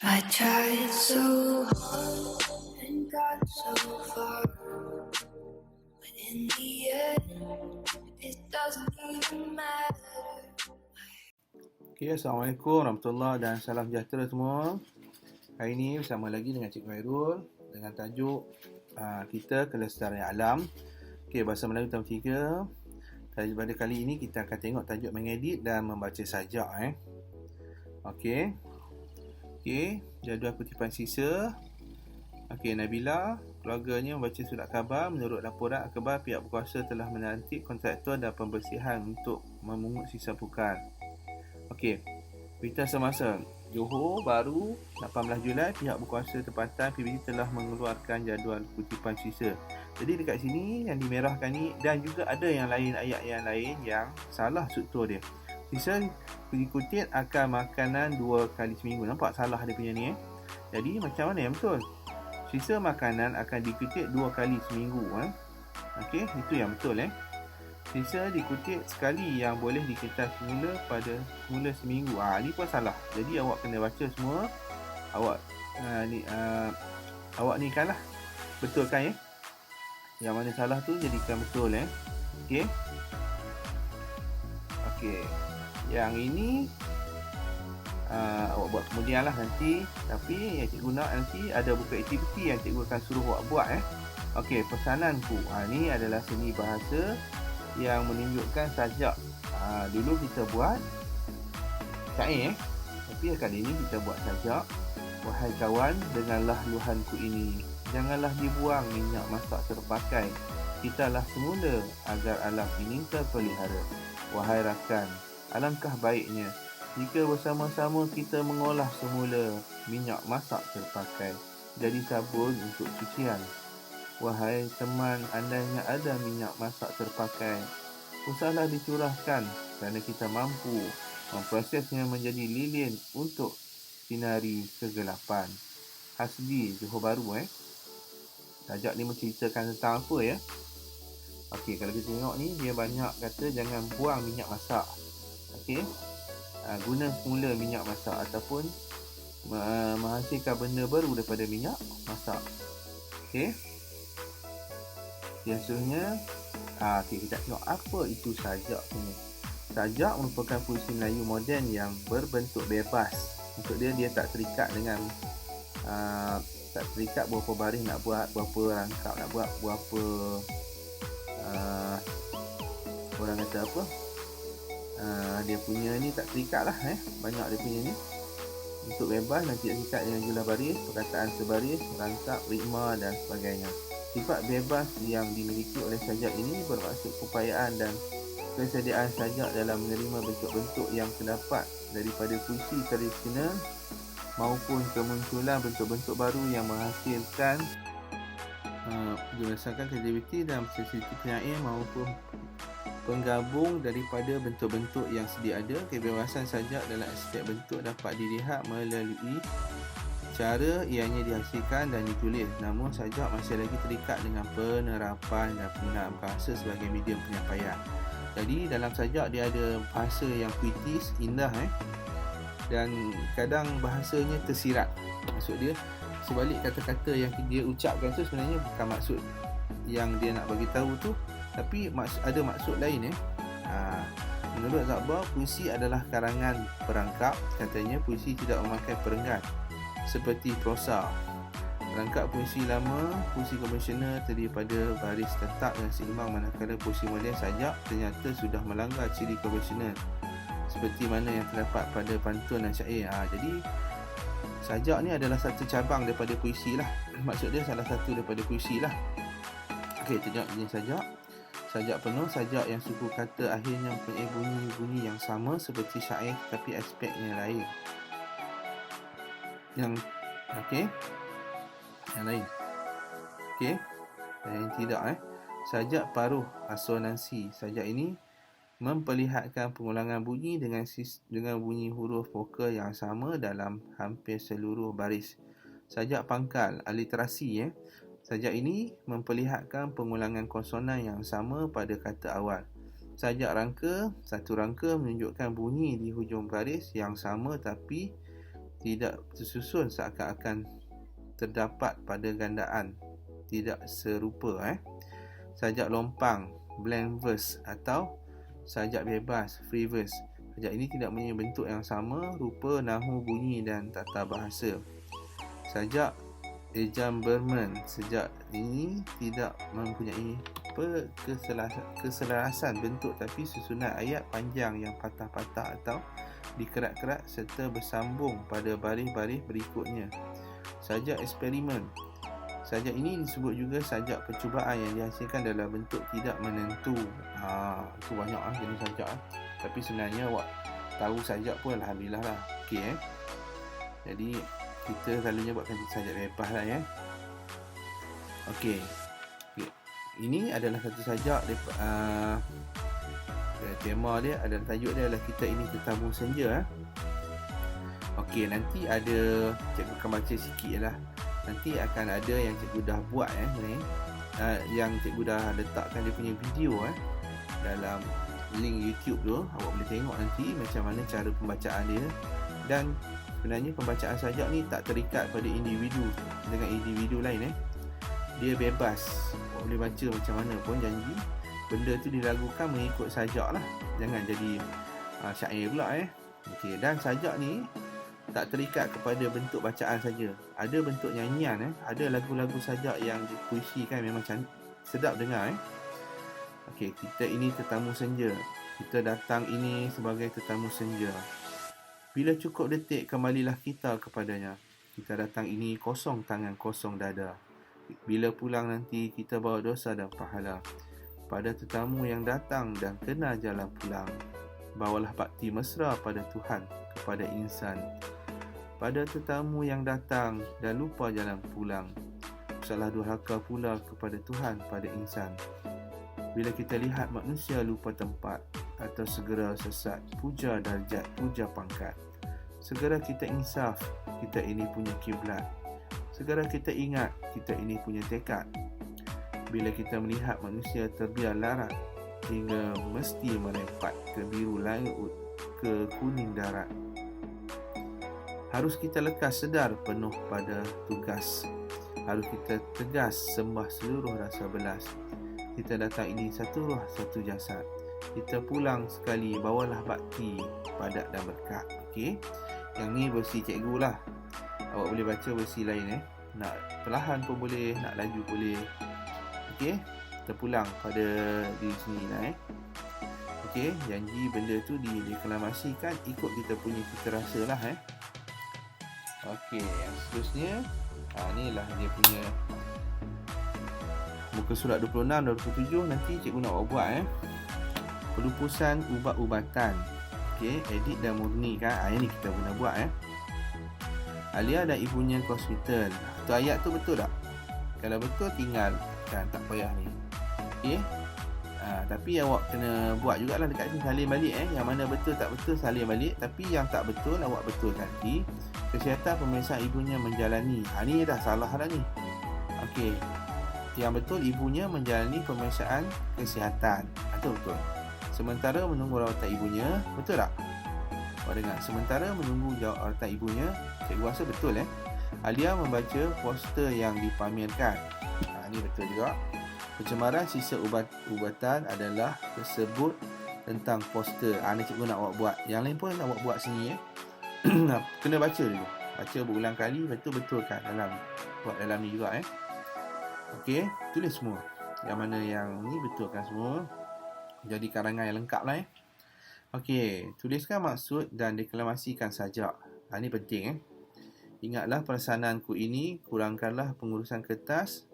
I tried so hard and got so far, but in the end, it doesn't even matter. Okay, Assalamualaikum warahmatullahi dan salam sejahtera semua. Hari ini bersama lagi dengan Cikgu Hairul dengan tajuk kita Kelestarian Alam. Okay, bahasa Melayu tahun 3. Pada kali ini kita akan tengok tajuk mengedit dan membaca sajak. Okay, jadual kutipan sisa. Okay, Nabila, keluarganya membaca surat khabar. Menurut laporan akhbar, pihak berkuasa telah melantik kontraktor dan pembersihan untuk memungut sisa pukar. Okey, berita semasa Johor baru 18 Julai pihak berkuasa tempatan PBB telah mengeluarkan jadual kutipan sisa. Jadi dekat sini yang dimerahkan ni, dan juga ada yang lain, ayat yang lain yang salah struktur dia. Sisa dikutip akan makanan 2 kali seminggu. Nampak salah dia punya ni Jadi macam mana yang betul? Sisa makanan akan dikutip 2 kali seminggu. Okey, itu yang betul Sisa dikutip sekali yang boleh diketas semula pada semula seminggu. Ni pun salah. Jadi awak kena baca semua. Awak ni kan lah. Betulkan Yang mana salah tu jadikan betul Okey. Yang ini awak buat kemudian lah nanti. Tapi yang cikgu nak nanti ada buku aktiviti yang cikgu akan suruh awak buat Okey, pesananku. Ni adalah seni bahasa yang menunjukkan sajak. Dulu kita buat syair tapi kali ini kita buat sajak. Wahai kawan, dengarlah luhanku ini, janganlah dibuang minyak masak terpakai, kitalah semula agar alam ini terpelihara. Wahai rakan, alangkah baiknya jika bersama-sama kita mengolah semula minyak masak terpakai jadi sabun untuk cucian. Wahai teman, andainya ada minyak masak terpakai, usahlah dicurahkan kerana kita mampu memprosesnya menjadi lilin untuk sinari kegelapan. Hasbi, Johor Bahru Sajak ni menceritakan tentang apa Okey, kalau kita tengok ni, dia banyak kata jangan buang minyak masak. Okey, guna semula minyak masak ataupun menghasilkan benda baru daripada minyak masak. Okey, yang seterusnya kita tengok apa itu sajak ni. Sajak merupakan puisi Melayu moden yang berbentuk bebas. Untuk dia tak terikat dengan tak terikat berapa baris nak buat, berapa rangkap nak buat, berapa orang kata apa, dia punya ni tak terikat lah banyak dia punya ni. Bentuk bebas dan tidak terikat dengan jumlah baris, perkataan sebaris, rangkap, ritma dan sebagainya. Sifat bebas yang dimiliki oleh sajak ini bermaksud keupayaan dan kesediaan sajak dalam menerima bentuk-bentuk yang terdapat daripada puisi tradisional maupun kemunculan bentuk-bentuk baru yang menghasilkan berdasarkan kreativiti dan sensitivitas penyair maupun penggabung daripada bentuk-bentuk yang sedia ada. Kebebasan sajak dalam aspek bentuk dapat dilihat melalui cara ianya dihasilkan dan ditulis. Namun sajak masih lagi terikat dengan penerapan dan penggunaan bahasa sebagai medium penyampaian. Jadi dalam sajak dia ada bahasa yang puitis, indah dan kadang bahasanya tersirat. Maksud dia, sebalik kata-kata yang dia ucapkan tu sebenarnya bukan maksud yang dia nak bagi tahu tu, tapi ada maksud lain Menurut Zakbar, puisi adalah karangan perangkap. Katanya puisi tidak memakai perenggan seperti prosa. Rangkap puisi lama, puisi konvensional terdiri pada baris tetap dan seimbang, manakala puisi moden sajak ternyata sudah melanggar ciri konvensional seperti mana yang terdapat pada pantun dan syair. Jadi sajak ni adalah satu cabang daripada puisi lah. Maksud dia salah satu daripada puisi lah. Okey, tengok jenis sajak. Sajak penuh, sajak yang suku kata akhirnya mempunyai bunyi-bunyi yang sama seperti syair tetapi aspeknya lain. Yang lain. Yang tidak sajak paruh asonansi. Sajak ini memperlihatkan pengulangan bunyi dengan bunyi huruf vokal yang sama dalam hampir seluruh baris. Sajak pangkal, aliterasi Sajak ini memperlihatkan pengulangan konsonan yang sama pada kata awal. Sajak rangka, satu rangka menunjukkan bunyi di hujung baris yang sama tapi tidak tersusun seakan-akan terdapat pada gandaan, tidak serupa. Sajak lompang, blank verse atau sajak bebas, free verse. Sajak ini tidak mempunyai bentuk yang sama, rupa, nahu, bunyi dan tata bahasa. Sajak ejamberment, sajak ini tidak mempunyai keselarasan bentuk tapi susunan ayat panjang yang patah-patah atau dikerat-kerat serta bersambung pada baris-baris berikutnya. Sajak eksperimen, sajak ini disebut juga sajak percubaan yang dihasilkan dalam bentuk tidak menentu. Itu banyak jenis sajak. Tapi sebenarnya awak tahu sajak pun alhamdulillah lah. Okey Jadi kita selalunya buatkan sajak bebas lah Okey. Ini adalah satu sajak tema dia adalah, tajuk dia adalah Kita Ini Tetamu Senja. Okey, nanti ada, cikgu akan baca sikit je lah. Nanti akan ada yang cikgu dah buat yang cikgu dah letakkan dia punya video dalam link YouTube tu. Awak boleh tengok nanti macam mana cara pembacaan dia. Dan sebenarnya pembacaan sajak ni tak terikat pada individu dengan individu lain Dia bebas, awak boleh baca macam mana pun, janji benda tu dilakukan mengikut sajak lah. Jangan jadi syair pula Okey, dan sajak ni tak terikat kepada bentuk bacaan saja. Ada bentuk nyanyian ada lagu-lagu sajak yang dipuisikan memang sedap dengar Okey, kita ini tetamu senja. Kita datang ini sebagai tetamu senja. Bila cukup detik, kembalilah kita kepadanya. Kita datang ini kosong tangan, kosong dada. Bila pulang nanti, kita bawa dosa dan pahala. Pada tetamu yang datang dan kena jalan pulang, bawalah bakti mesra pada Tuhan, kepada insan. Pada tetamu yang datang dan lupa jalan pulang, salah durhaka pula kepada Tuhan, pada insan. Bila kita lihat manusia lupa tempat atau segera sesat, puja darjat, puja pangkat. Segera kita insaf, kita ini punya kiblat. Segera kita ingat, kita ini punya tekad. Bila kita melihat manusia terbiar larat, hingga mesti merempat ke biru laut, ke kuning darat. Harus kita lekas sedar penuh pada tugas. Harus kita tegas sembah seluruh rasa belas. Kita datang ini satu roh, satu jasad. Kita pulang sekali, bawalah bakti, padat dan berkat. Okey. Yang ni versi cikgu lah. Awak boleh baca versi lain Nak perlahan pun boleh, nak laju boleh. Okey, kita pulang pada diri sendiri lah Okey, janji benda tu dideklamasikan ikut kita punya cita rasa lah Okey, yang seterusnya inilah dia punya muka surat 26 27. Nanti cikgu nak buat pelupusan ubat-ubatan. Okey, edit dan murnikan. Ini kita guna buat Alia dan ibunya ke hospital. Tu ayat tu betul tak? Kalau betul tinggalkan, tak payah ni. Okey. Tapi awak kena buat jugalah dekat sini, salin balik Yang mana betul tak betul salin balik. Tapi yang tak betul awak betulkan. Nanti kesihatan pemeriksaan ibunya menjalani. Ni dah salah dah ni. Okey. Yang betul, ibunya menjalani pemeriksaan kesihatan. Itu betul. Sementara menunggu rawatan ibunya, betul tak? Awak dengar, sementara menunggu rawatan ibunya, cikgu rasa betul Alia membaca poster yang dipamerkan. Ini betul juga. Pencemaran sisa ubat-ubatan adalah tersebut tentang poster. Ni cikgu nak awak buat. Yang lain pun awak buat sini Kena baca dulu. Baca berulang kali, betul-betulkan buat dalam ni juga Okey, tulis semua. Yang mana yang ni betulkan semua. Jadi karangan yang lengkap lah Okey, tuliskan maksud dan deklamasikan sajak. Ini penting Ingatlah perasaanku ini, kurangkanlah penggunaan kertas,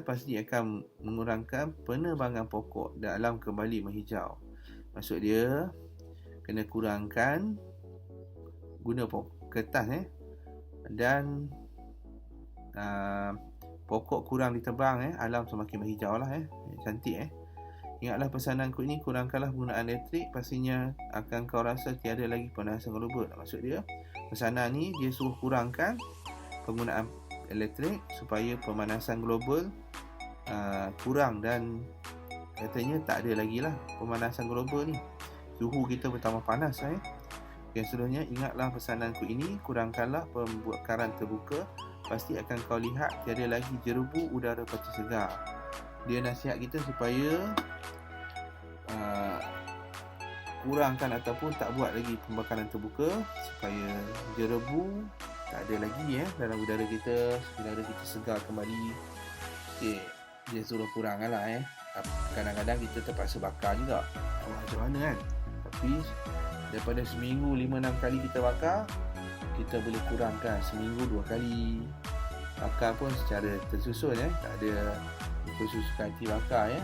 pasti akan mengurangkan penerbangan pokok dalam kembali menghijau. Maksud dia, kena kurangkan guna kertas dan pokok kurang ditebang alam semakin berhijau lah cantik Ingatlah pesananku ini, kurangkanlah penggunaan elektrik, pastinya akan kau rasa tiada lagi pemanasan global. Maksud dia, pesanan ni dia suruh kurangkan penggunaan elektrik supaya pemanasan global kurang, dan katanya tak ada lagi lah pemanasan global ni. Suhu kita bertambah panas Okey, seterusnya ingatlah pesananku ini, kurangkanlah pembakaran terbuka, pasti akan kau lihat tiada lagi jerebu udara pasti segar. Dia nasihat kita supaya kurangkan ataupun tak buat lagi pembakaran terbuka supaya jerebu tak ada lagi dalam udara kita segar kembali. Okey, dia suruh kurangkan lah kadang-kadang kita terpaksa bakar juga, macam mana kan. Tapi daripada seminggu 5-6 kali kita bakar, kita boleh kurangkan seminggu 2 kali bakar pun secara tersusun, tak ada ikut-suka hati bakar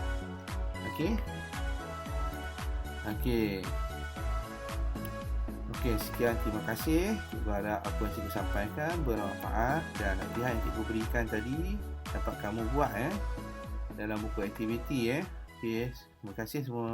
Okey, sekian, terima kasih. Cikgu harap apa yang cikgu sampaikan bermanfaat dan nasihat yang cikgu berikan tadi dapat kamu buat dalam buku aktiviti. Okey, terima kasih semua.